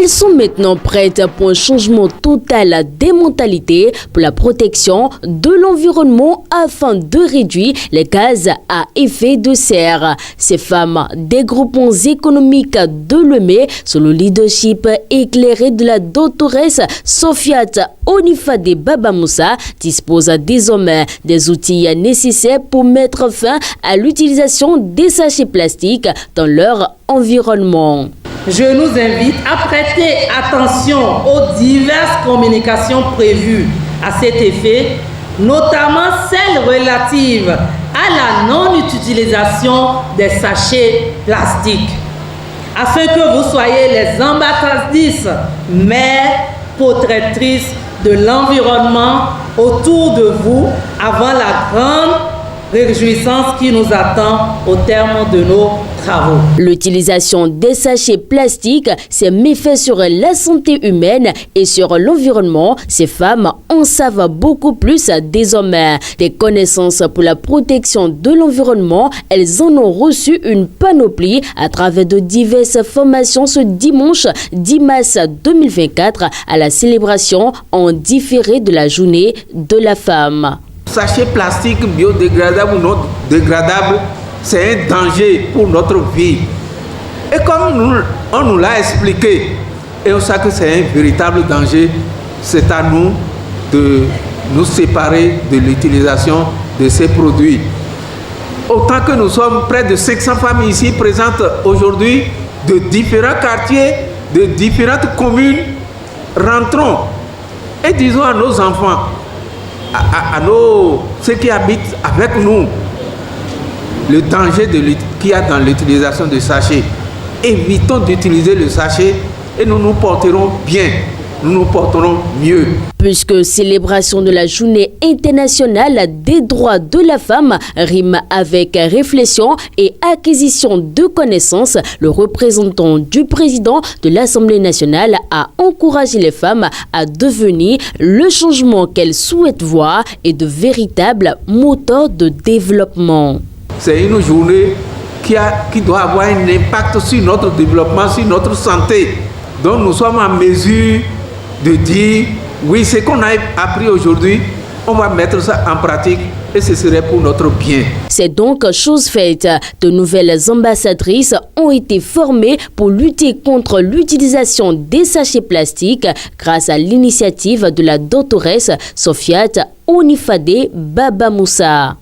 Elles sont maintenant prêtes pour un changement total des mentalités pour la protection de l'environnement afin de réduire les gaz à effet de serre. Ces femmes des groupements économiques de Lemay, sous le leadership éclairé de la doctoresse Sofiat Onifade Baba Moussa, disposent désormais des outils nécessaires pour mettre fin à l'utilisation des sachets plastiques dans leur environnement. Je nous invite à prêter attention aux diverses communications prévues à cet effet, notamment celles relatives à la non-utilisation des sachets plastiques, afin que vous soyez les ambassadrices, mères, protectrices de l'environnement autour de vous avant la grande réjouissance qui nous attend au terme de nos travaux. L'utilisation des sachets plastiques, ses méfaits sur la santé humaine et sur l'environnement, ces femmes en savent beaucoup plus désormais. Des connaissances pour la protection de l'environnement, elles en ont reçu une panoplie à travers de diverses formations ce dimanche 10 mars 2024 à la célébration en différé de la journée de la femme. Sachets plastiques biodégradables ou non dégradables, c'est un danger pour notre vie. Et comme on nous l'a expliqué, et on sait que c'est un véritable danger, c'est à nous de nous séparer de l'utilisation de ces produits. Autant que nous sommes près de 500 familles ici présentes aujourd'hui, de différents quartiers, de différentes communes, rentrons et disons à nos enfants, ceux qui habitent avec nous, le danger qu'il y a dans l'utilisation de sachets. Évitons d'utiliser le sachet et nous nous porterons bien, nous nous porterons mieux. Puisque célébration de la journée internationale des droits de la femme rime avec réflexion et acquisition de connaissances, le représentant du président de l'Assemblée nationale a encouragé les femmes à devenir le changement qu'elles souhaitent voir et de véritables moteurs de développement. C'est une journée qui doit avoir un impact sur notre développement, sur notre santé. Donc nous sommes en mesure de dire, oui, ce qu'on a appris aujourd'hui, on va mettre ça en pratique et ce serait pour notre bien. C'est donc chose faite. De nouvelles ambassadrices ont été formées pour lutter contre l'utilisation des sachets plastiques grâce à l'initiative de la doctoresse Sofiat Onifade Baba Moussa.